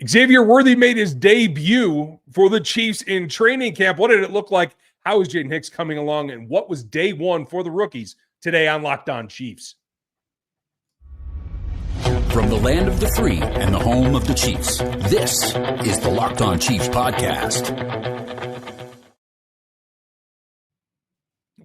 Xavier Worthy made his debut for the Chiefs in training camp. What did it look like? How is Jaden Hicks coming along? And what was day one for the rookies today on Locked On Chiefs? From the land of the free and the home of the Chiefs, this is the Locked On Chiefs podcast.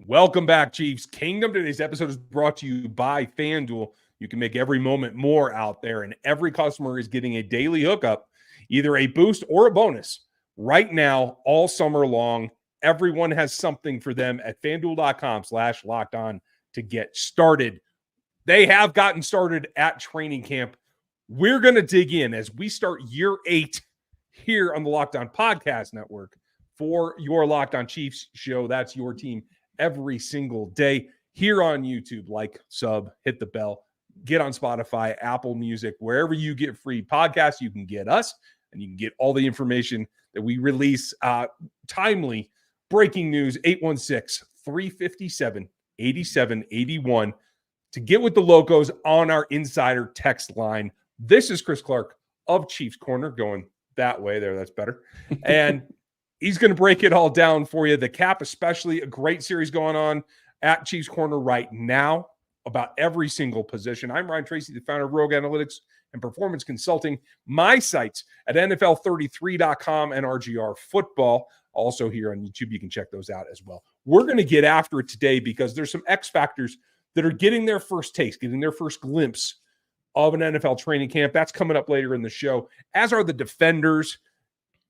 Welcome back, Chiefs Kingdom. Today's episode is brought to you by FanDuel. You can make every moment more out there, and every customer is getting a daily hookup, either a boost or a bonus. Right now, all summer long, everyone has something for them at FanDuel.com/lockedon to get started. They have gotten started at training camp. We're going to dig in as we start year 8 here on the Locked On Podcast Network for your Locked On Chiefs show. That's your team every single day here on YouTube. Like, sub, hit the bell. Get on Spotify, Apple Music, wherever you get free podcasts, you can get us, and you can get all the information that we release. Timely breaking news, 816-357-8781 to get with the locos on our insider text line. This is Chris Clark of Chiefs Corner, going that way there. That's better. And he's going to break it all down for you. The Cap, especially, a great series going on at Chiefs Corner right now about every single position. I'm Ryan Tracy, the founder of Rogue Analytics and Performance Consulting. My sites at NFL33.com and RGR Football. Also here on YouTube, you can check those out as well. We're going to get after it today because there's some X factors that are getting their first taste, getting their first glimpse of an NFL training camp. That's coming up later in the show, as are the defenders.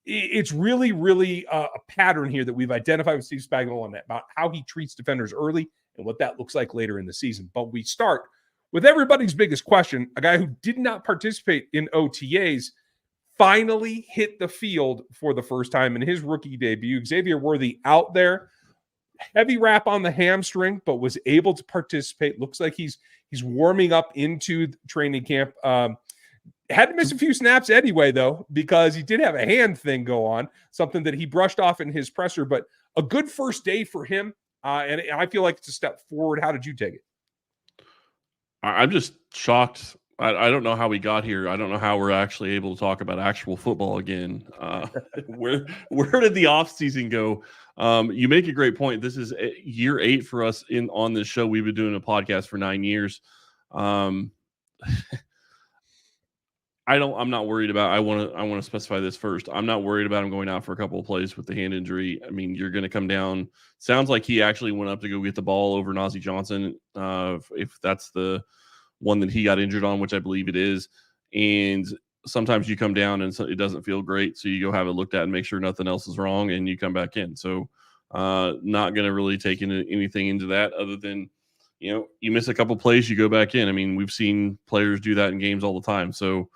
It's really, really a pattern here that we've identified with Steve Spagnuolo about how he treats defenders early and what that looks like later in the season. But we start with everybody's biggest question. A guy who did not participate in OTAs finally hit the field for the first time in his rookie debut. Xavier Worthy out there, heavy wrap on the hamstring, but was able to participate. Looks like he's warming up into training camp. Had to miss a few snaps anyway, though, because he did have a hand thing go on, something that he brushed off in his presser. But a good first day for him, and I feel like it's a step forward. How did you take it? I'm just shocked. I don't know how we got here. I don't know how we're actually able to talk about actual football again. Where did the offseason go? You make a great point. This is year 8 for us on this show. We've been doing a podcast for 9 years. I'm not worried about. I want to specify this first. I'm not worried about him going out for a couple of plays with the hand injury. I mean, you're going to come down. Sounds like he actually went up to go get the ball over Najee Johnson, if that's the one that he got injured on, which I believe it is. And sometimes you come down and it doesn't feel great, so you go have it looked at and make sure nothing else is wrong, and you come back in. So, not going to really take anything into that other than, you miss a couple plays, you go back in. I mean, we've seen players do that in games all the time. So.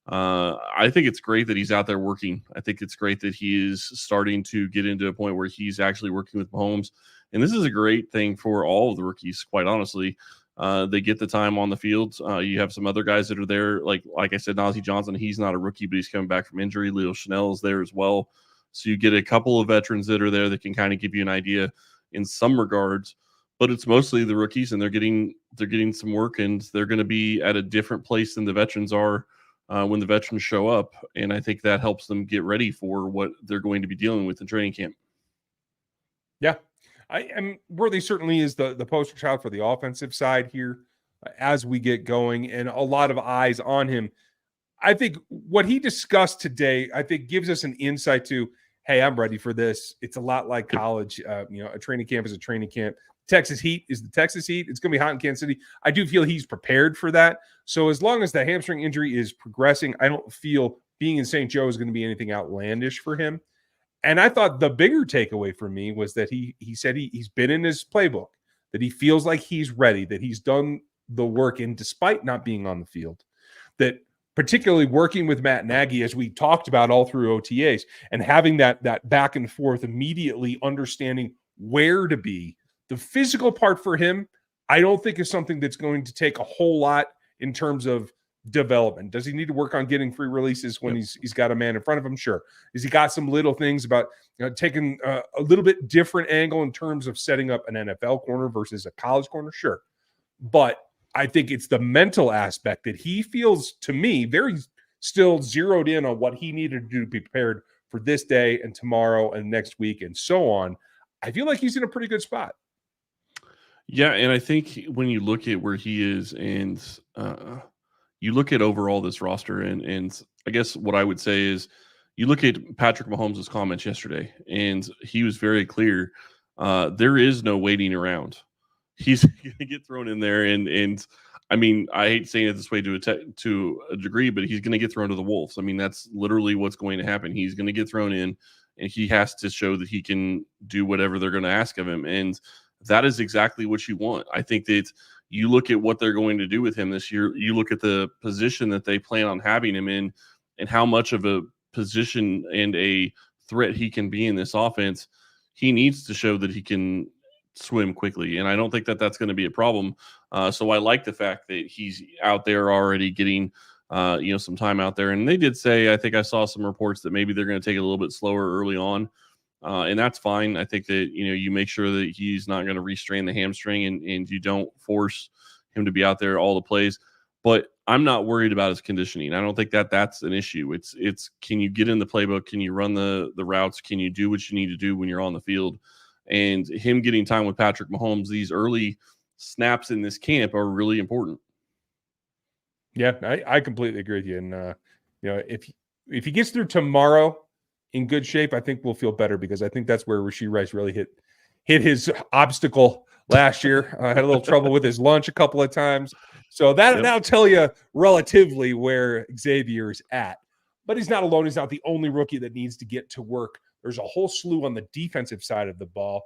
I think it's great that he's out there working. I think it's great that he is starting to get into a point where he's actually working with Mahomes. And this is a great thing for all of the rookies, quite honestly. They get the time on the field. You have some other guys that are there. Like I said, Najee Johnson, he's not a rookie, but he's coming back from injury. Leo Chanel is there as well. So you get a couple of veterans that are there that can kind of give you an idea in some regards. But it's mostly the rookies, and they're getting some work, and they're going to be at a different place than the veterans are. When the veterans show up, and I think that helps them get ready for what they're going to be dealing with in training camp. Yeah, I'm Worthy certainly is the poster child for the offensive side here as we get going, and a lot of eyes on him. I think what he discussed today, I think, gives us an insight to, hey, I'm ready for this. It's a lot like college. A training camp is a training camp. Texas Heat is the Texas Heat. It's going to be hot in Kansas City. I do feel he's prepared for that. So as long as the hamstring injury is progressing, I don't feel being in St. Joe is going to be anything outlandish for him. And I thought the bigger takeaway for me was that he said he's been in his playbook, that he feels like he's ready, that he's done the work, and despite not being on the field, that particularly working with Matt Nagy, as we talked about all through OTAs, and having that back and forth, immediately understanding where to be. The physical part for him, I don't think is something that's going to take a whole lot in terms of development. Does he need to work on getting free releases when he's got a man in front of him? Sure. Has he got some little things about taking a little bit different angle in terms of setting up an NFL corner versus a college corner? Sure. But I think it's the mental aspect that he feels, to me, very still zeroed in on what he needed to do to be prepared for this day and tomorrow and next week and so on, I feel like he's in a pretty good spot. Yeah, and I think when you look at where he is and you look at overall this roster, and I guess what I would say is you look at Patrick Mahomes' comments yesterday, and he was very clear. There is no waiting around. He's going to get thrown in there, and I mean, I hate saying it this way to a degree, but he's going to get thrown to the wolves. I mean, that's literally what's going to happen. He's going to get thrown in, and he has to show that he can do whatever they're going to ask of him, and that is exactly what you want. I think that you look at what they're going to do with him this year. You look at the position that they plan on having him in and how much of a position and a threat he can be in this offense. He needs to show that he can swim quickly, and I don't think that that's going to be a problem. So I like the fact that he's out there already getting some time out there. And they did say, I think I saw some reports that maybe they're going to take it a little bit slower early on. And that's fine. I think that, you make sure that he's not going to restrain the hamstring and you don't force him to be out there all the plays. But I'm not worried about his conditioning. I don't think that that's an issue. It's can you get in the playbook? Can you run the routes? Can you do what you need to do when you're on the field? And him getting time with Patrick Mahomes, these early snaps in this camp are really important. Yeah, I completely agree with you. And, if he gets through tomorrow in good shape, I think we'll feel better, because I think that's where Rashee Rice really hit his obstacle last year. Had a little trouble with his lunch a couple of times. So that'll tell you relatively where Xavier is at. But he's not alone. He's not the only rookie that needs to get to work. There's a whole slew on the defensive side of the ball.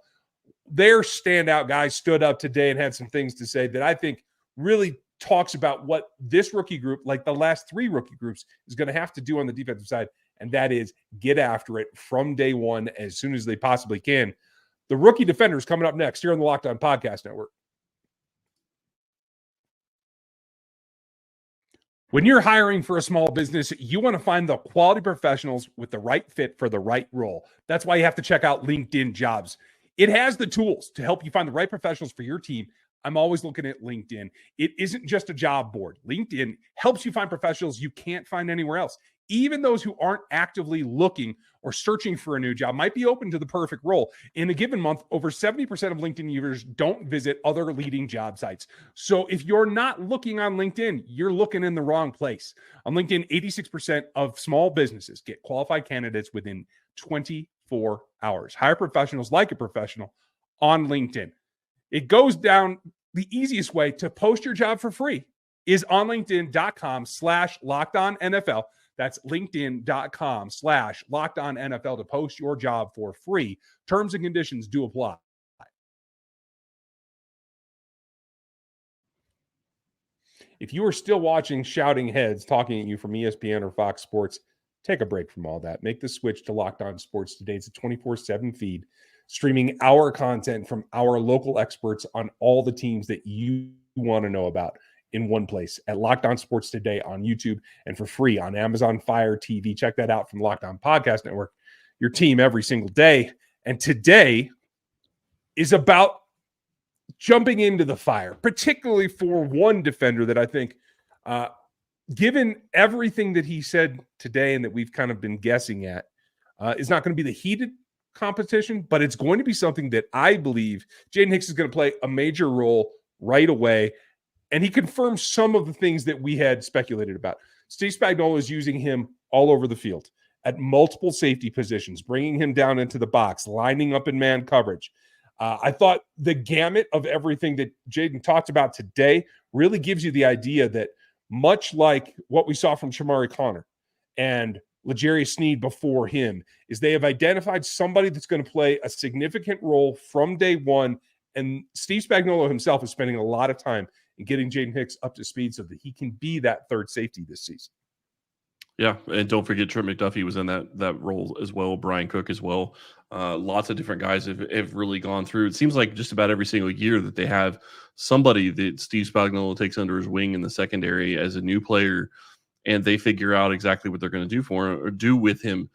Their standout guys stood up today and had some things to say that I think really talks about what this rookie group, like the last three rookie groups, is going to have to do on the defensive side. And that is get after it from day one as soon as they possibly can. The rookie defenders coming up next here on the Locked On Podcast Network. When you're hiring for a small business, you want to find the quality professionals with the right fit for the right role. That's why you have to check out LinkedIn Jobs. It has the tools to help you find the right professionals for your team. I'm always looking at LinkedIn. It isn't just a job board. LinkedIn helps you find professionals you can't find anywhere else. Even those who aren't actively looking or searching for a new job might be open to the perfect role. In a given month, over 70% of LinkedIn users don't visit other leading job sites. So if you're not looking on LinkedIn, you're looking in the wrong place. On LinkedIn, 86% of small businesses get qualified candidates within 24 hours. Hire professionals like a professional on LinkedIn. It goes down the easiest way to post your job for free is on LinkedIn.com/LockedOnNFL. That's LinkedIn.com/LockedOnNFL to post your job for free. Terms and conditions do apply. If you are still watching Shouting Heads talking at you from ESPN or Fox Sports, take a break from all that. Make the switch to Locked On Sports Today. It's a 24/7 feed, streaming our content from our local experts on all the teams that you want to know about in one place at Locked On Sports Today on YouTube and for free on Amazon Fire TV. Check that out from Locked On Podcast Network, your team every single day. And today is about jumping into the fire, particularly for one defender that I think, given everything that he said today and that we've kind of been guessing at, is not going to be the heated competition, but it's going to be something that I believe Jaden Hicks is going to play a major role right away. And he confirms some of the things that we had speculated about. Steve Spagnuolo is using him all over the field at multiple safety positions, bringing him down into the box, lining up in man coverage. I thought the gamut of everything that Jaden talked about today really gives you the idea that much like what we saw from Shamari Connor and L'Jarius Sneed before him, is they have identified somebody that's going to play a significant role from day one. And Steve Spagnuolo himself is spending a lot of time in getting Jaden Hicks up to speed so that he can be that third safety this season. Yeah, and don't forget Trent McDuffie was in that role as well, Brian Cook as well. Lots of different guys have really gone through. It seems like just about every single year that they have somebody that Steve Spagnuolo takes under his wing in the secondary as a new player, and they figure out exactly what they're going to do for him or do with him.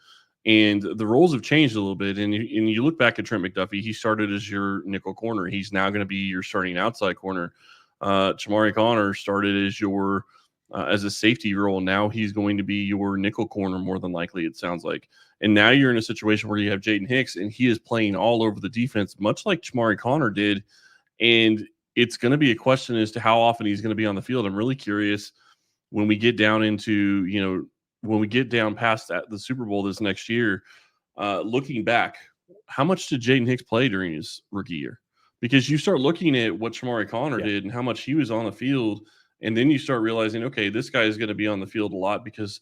And the roles have changed a little bit. And you look back at Trent McDuffie, he started as your nickel corner. He's now going to be your starting outside corner. Shamari Connor started as your as a safety role. Now he's going to be your nickel corner more than likely, it sounds like. And now you're in a situation where you have Jaden Hicks, and he is playing all over the defense, much like Chamari Connor did. And it's going to be a question as to how often he's going to be on the field. I'm really curious when we get down into, when we get down past the Super Bowl this next year, looking back, how much did Jaden Hicks play during his rookie year? Because you start looking at what Chamari Connor did and how much he was on the field, and then you start realizing, okay, this guy is going to be on the field a lot because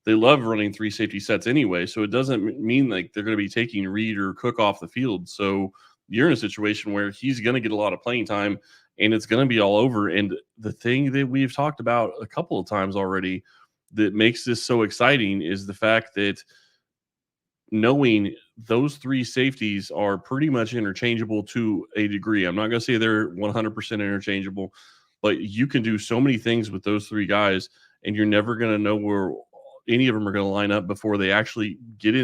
they love running 3 safety sets anyway. So it doesn't mean like they're going to be taking Reid or Cook off the field. So you're in a situation where he's going to get a lot of playing time, and it's going to be all over. And the thing that we've talked about a couple of times already that makes this so exciting is the fact that knowing those 3 safeties are pretty much interchangeable to a degree. I'm not going to say they're 100% interchangeable, but you can do so many things with those 3 guys, and you're never going to know where any of them are going to line up before they actually get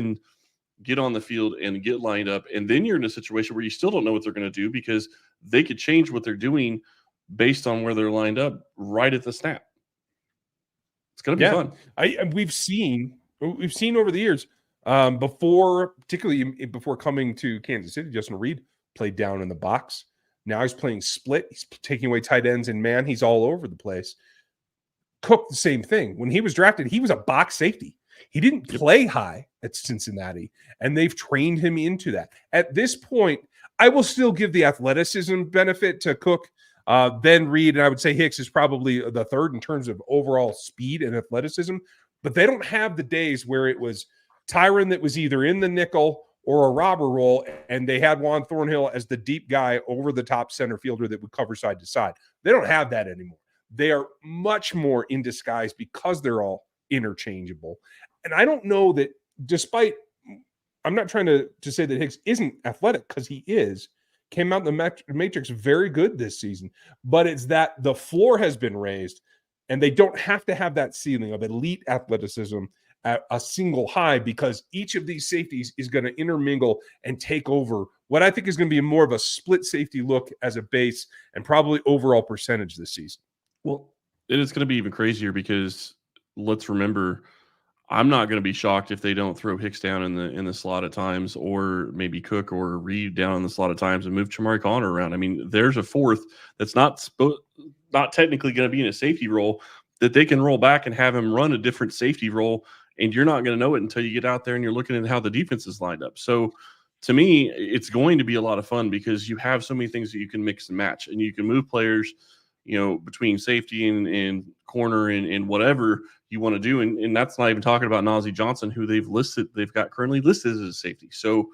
on the field and get lined up. And then you're in a situation where you still don't know what they're going to do because they could change what they're doing based on where they're lined up right at the snap. It's going to be fun. We've seen over the years, particularly before coming to Kansas City, Justin Reid played down in the box. Now he's playing split. He's taking away tight ends and man. He's all over the place. Cook, the same thing. When he was drafted, he was a box safety. He didn't play high at Cincinnati, and they've trained him into that. At this point, I will still give the athleticism benefit to Cook, then Reid, and I would say Hicks is probably the third in terms of overall speed and athleticism, but they don't have the days where it was Tyron that was either in the nickel or a robber role, and they had Juan Thornhill as the deep guy over the top center fielder that would cover side to side. They don't have that anymore. They are much more in disguise because they're all interchangeable. And I don't know that I'm not trying to say that Hicks isn't athletic, because he is. Came out in the matrix very good this season, but it's that the floor has been raised and they don't have to have that ceiling of elite athleticism at a single high, because each of these safeties is going to intermingle and take over what I think is going to be more of a split safety look as a base and probably overall percentage this season. Well, it is going to be even crazier because let's remember, I'm not going to be shocked if they don't throw Hicks down in the slot at times, or maybe Cook or Reid down in the slot at times and move Chamari Connor around. I mean, there's a fourth that's not technically going to be in a safety role that they can roll back and have him run a different safety role, and you're not going to know it until you get out there and you're looking at how the defense is lined up. So to me, it's going to be a lot of fun because you have so many things that you can mix and match, and you can move players, between safety and corner and whatever you want to do. And that's not even talking about Nazeeh Johnson, who they've got currently listed as a safety. So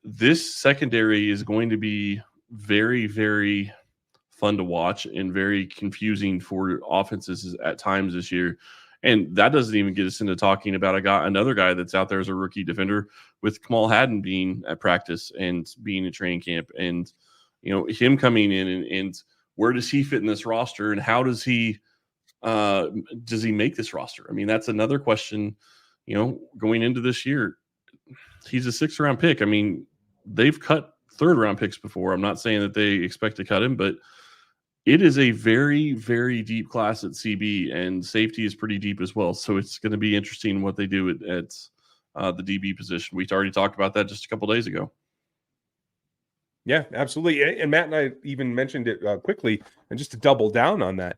this secondary is going to be very, very fun to watch and very confusing for offenses at times this year. And that doesn't even get us into talking about another guy that's out there as a rookie defender, with Kamal Hadden being at practice and being at training camp, and him coming in and where does he fit in this roster, and how does he make this roster? I mean, that's another question, going into this year. He's a 6th round pick. I mean, they've cut 3rd round picks before. I'm not saying that they expect to cut him, but it is a very, very deep class at CB, and safety is pretty deep as well. So it's going to be interesting what they do at the DB position. We already talked about that just a couple days ago. Yeah, absolutely. And Matt and I even mentioned it quickly, and just to double down on that,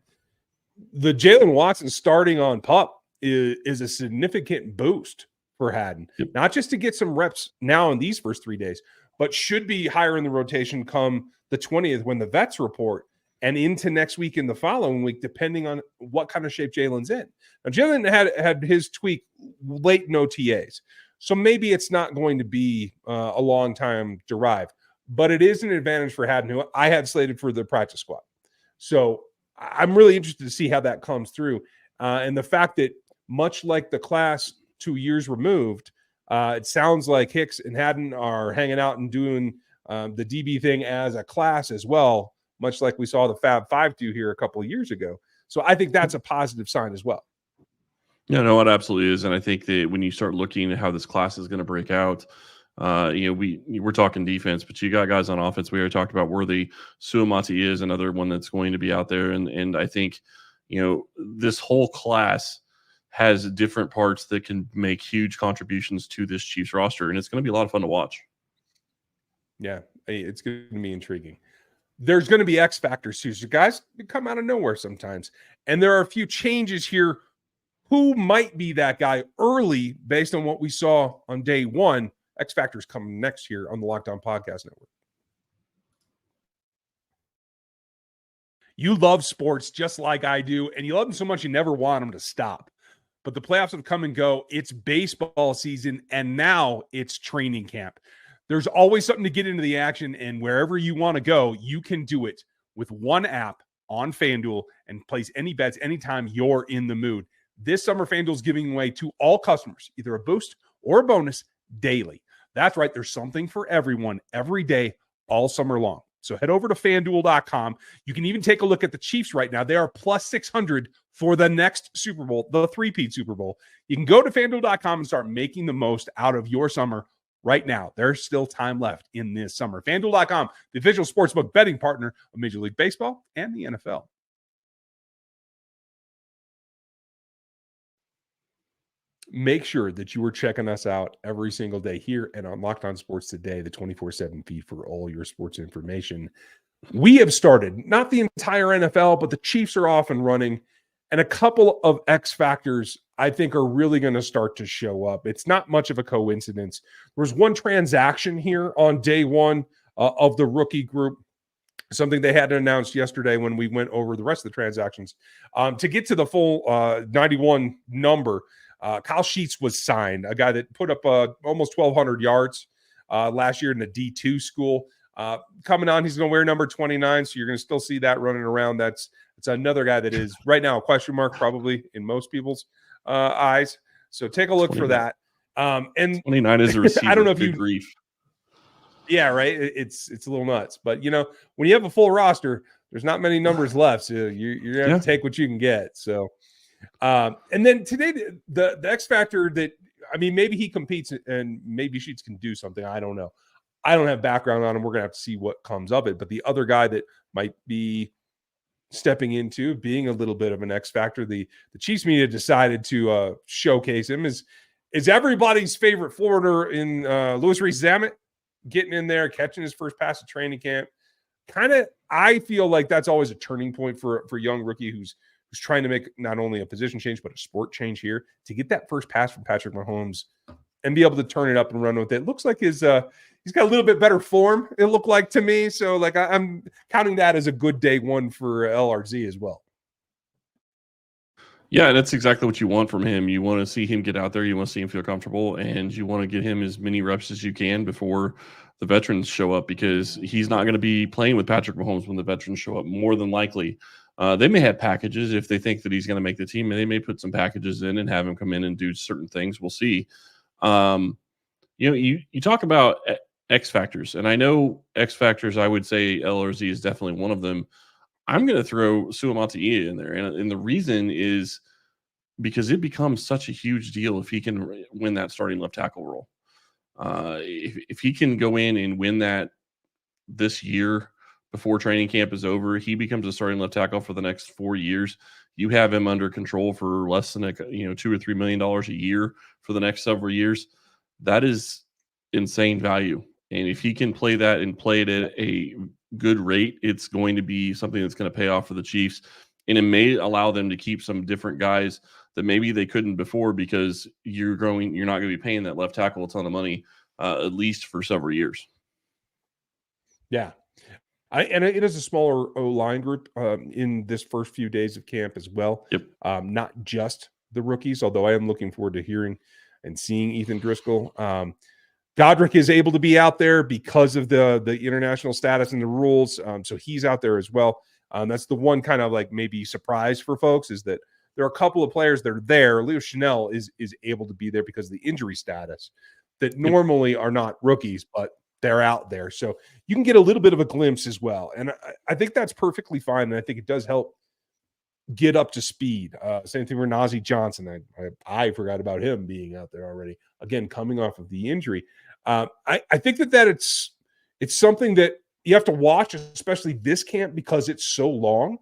the Jaylen Watson starting on PUP is a significant boost for Hadden. Yep. Not just to get some reps now in these first 3 days, but should be higher in the rotation come the 20th when the vets report, and into next week and the following week, depending on what kind of shape Jaylen's in. Now, Jaylen had his tweak late in OTAs, so maybe it's not going to be a long time derived. But it is an advantage for Hadden, who I had slated for the practice squad. So I'm really interested to see how that comes through. And the fact that, much like the class 2 years removed, it sounds like Hicks and Hadden are hanging out and doing the DB thing as a class as well, much like we saw the Fab Five do here a couple of years ago. So I think that's a positive sign as well. Yeah, no, it absolutely is. And I think that when you start looking at how this class is going to break out, we're talking defense, but you got guys on offense. We already talked about Worthy. Suamati is another one that's going to be out there. And I think, this whole class has different parts that can make huge contributions to this Chiefs roster, and it's going to be a lot of fun to watch. Yeah, it's going to be intriguing. There's going to be X factors too. So guys come out of nowhere sometimes. And there are a few changes here. Who might be that guy early based on what we saw on day one? X factors coming next year on the Locked On Podcast Network. You love sports just like I do, and you love them so much you never want them to stop. But the playoffs have come and go. It's baseball season, and now it's training camp. There's always something to get into the action, and wherever you want to go, you can do it with one app on FanDuel and place any bets anytime you're in the mood. This summer, FanDuel is giving away to all customers either a boost or a bonus daily. That's right. There's something for everyone every day, all summer long. So head over to FanDuel.com. You can even take a look at the Chiefs right now. They are plus 600 for the next Super Bowl, the three-peat Super Bowl. You can go to FanDuel.com and start making the most out of your summer right now. There's still time left in this summer. FanDuel.com, the official sportsbook betting partner of Major League Baseball and the NFL. Make sure that you are checking us out every single day here and on Locked On Sports Today, the 24/7 feed for all your sports information. We have started, not the entire NFL, but the Chiefs are off and running, and a couple of X factors I think are really going to start to show up. It's not much of a coincidence. There was one transaction here on day one of the rookie group, something they had announced yesterday when we went over the rest of the transactions. To get to the full 91 number, Kyle Sheets was signed, a guy that put up almost 1,200 yards last year in the D2 school. Coming on, he's going to wear number 29, so you're going to still see that running around. It's another guy that is right now a question mark probably in most people's eyes. So take a look for that. And 29 is a receiver. I don't know if Good grief. Yeah, right. It's a little nuts, but when you have a full roster, there's not many numbers left, so you're gonna have to take what you can get. So. And then today, the X factor that, maybe he competes and maybe Sheets can do something. I don't know. I don't have background on him. We're going to have to see what comes of it. But the other guy that might be stepping into being a little bit of an X factor, the Chiefs media decided to showcase him is everybody's favorite Florida in Louis Rees-Zammit, getting in there, catching his first pass at training camp. I feel like that's always a turning point for a young rookie who's trying to make not only a position change, but a sport change here to get that first pass from Patrick Mahomes and be able to turn it up and run with it. Looks like he's got a little bit better form, it looked like to me. So I'm counting that as a good day one for LRZ as well. Yeah, that's exactly what you want from him. You want to see him get out there. You want to see him feel comfortable, and you want to get him as many reps as you can before the veterans show up, because he's not going to be playing with Patrick Mahomes when the veterans show up, more than likely. They may have packages if they think that he's going to make the team, and they may put some packages in and have him come in and do certain things. We'll see. You talk about X factors, and I know X factors, I would say LRZ is definitely one of them. I'm going to throw Suamataia in there, and the reason is because it becomes such a huge deal if he can win that starting left tackle role. If he can go in and win that this year, before training camp is over, he becomes a starting left tackle for the next 4 years. You have him under control for less than $2 or $3 million a year for the next several years. That is insane value. And if he can play that and play it at a good rate, it's going to be something that's going to pay off for the Chiefs. And it may allow them to keep some different guys that maybe they couldn't before, because you're not going to be paying that left tackle a ton of money, at least for several years. Yeah. And it is a smaller O-line group in this first few days of camp as well. Yep. Not just the rookies, although I am looking forward to hearing and seeing Ethan Driscoll. Godric is able to be out there because of the international status and the rules. So he's out there as well. That's the one kind of maybe surprise for folks, is that there are a couple of players that are there. Leo Chanel is able to be there because of the injury status that normally are not rookies, but they're out there. So you can get a little bit of a glimpse as well. And I think that's perfectly fine. And I think it does help get up to speed. Same thing for Nazeeh Johnson. I forgot about him being out there already. Again, coming off of the injury. I think that it's something that you have to watch, especially this camp, because it's so long.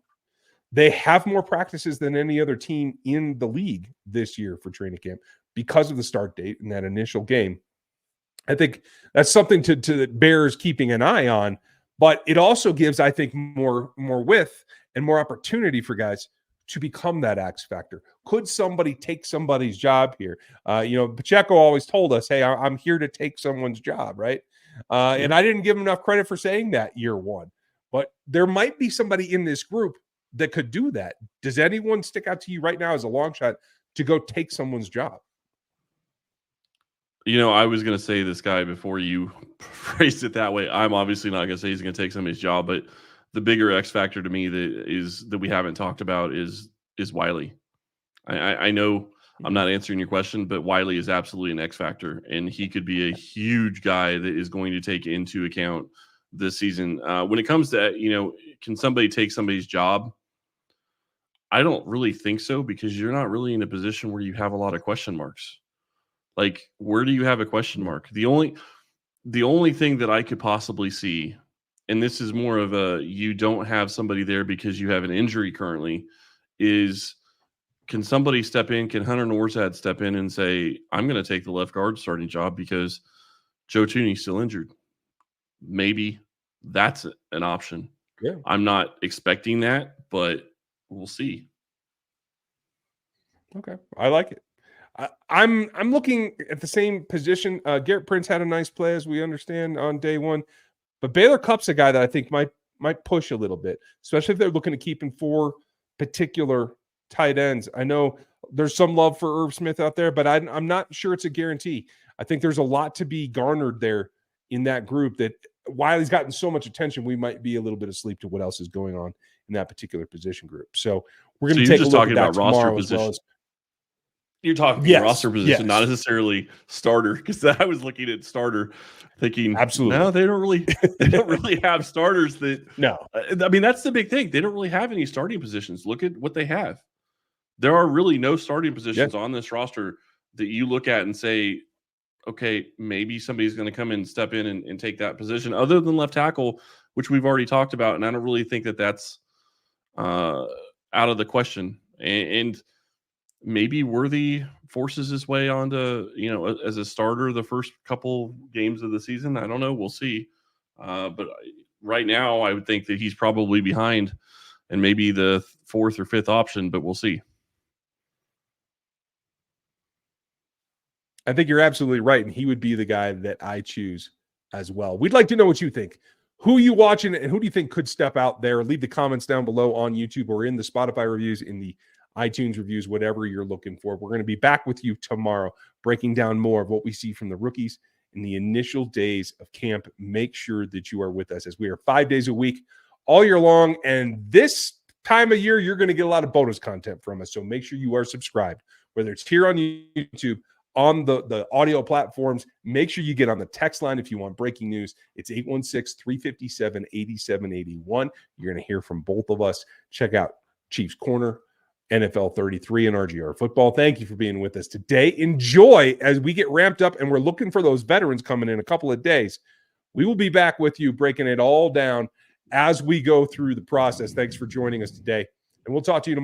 They have more practices than any other team in the league this year for training camp because of the start date and that initial game. I think that's something to Bears keeping an eye on, but it also gives, I think, more width and more opportunity for guys to become that X factor. Could somebody take somebody's job here? Pacheco always told us, hey, I'm here to take someone's job, right? And I didn't give him enough credit for saying that year one. But there might be somebody in this group that could do that. Does anyone stick out to you right now as a long shot to go take someone's job? I was going to say this guy before you phrased it that way. I'm obviously not going to say he's going to take somebody's job, but the bigger X factor to me that we haven't talked about is Wiley. I know I'm not answering your question, but Wiley is absolutely an X factor, and he could be a huge guy that is going to take into account this season. When it comes to, can somebody take somebody's job? I don't really think so, because you're not really in a position where you have a lot of question marks. Like, where do you have a question mark? The only thing that I could possibly see, and this is more of you don't have somebody there because you have an injury currently, is can somebody step in? Can Hunter Norzad step in and say, I'm going to take the left guard starting job because Joe Thuney's still injured? Maybe that's an option. Yeah. I'm not expecting that, but we'll see. Okay. I like it. I'm looking at the same position. Garrett Prince had a nice play, as we understand, on day one. But Baylor Cupp's a guy that I think might push a little bit, especially if they're looking to keep in 4 particular tight ends. I know there's some love for Irv Smith out there, but I'm not sure it's a guarantee. I think there's a lot to be garnered there in that group that Wiley's gotten so much attention, we might be a little bit asleep to what else is going on in that particular position group. So we're going to take a look at that tomorrow as well as you're talking roster position, not necessarily starter, because I was looking at starter thinking, absolutely, no, they don't really have starters that. No, I mean, that's the big thing. They don't really have any starting positions. Look at what they have. There are really no starting positions on this roster that you look at and say, okay, maybe somebody's going to come in and step in and take that position, other than left tackle, which we've already talked about. And I don't really think that that's out of the question. And maybe Worthy forces his way onto, as a starter the first couple games of the season. I don't know. We'll see. But right now, I would think that he's probably behind and maybe the 4th or 5th option, but we'll see. I think you're absolutely right. And he would be the guy that I choose as well. We'd like to know what you think. Who are you watching and who do you think could step out there? Leave the comments down below on YouTube or in the Spotify reviews, in the iTunes reviews, whatever you're looking for. We're going to be back with you tomorrow, breaking down more of what we see from the rookies in the initial days of camp. Make sure that you are with us, as we are 5 days a week all year long. And this time of year, you're going to get a lot of bonus content from us. So make sure you are subscribed, whether it's here on YouTube, on the audio platforms. Make sure you get on the text line if you want breaking news. It's 816-357-8781. You're going to hear from both of us. Check out Chiefs Corner, NFL 33, and RGR Football. Thank you for being with us today. Enjoy as we get ramped up, and we're looking for those veterans coming in a couple of days. We will be back with you, breaking it all down as we go through the process. Thanks for joining us today, and we'll talk to you tomorrow.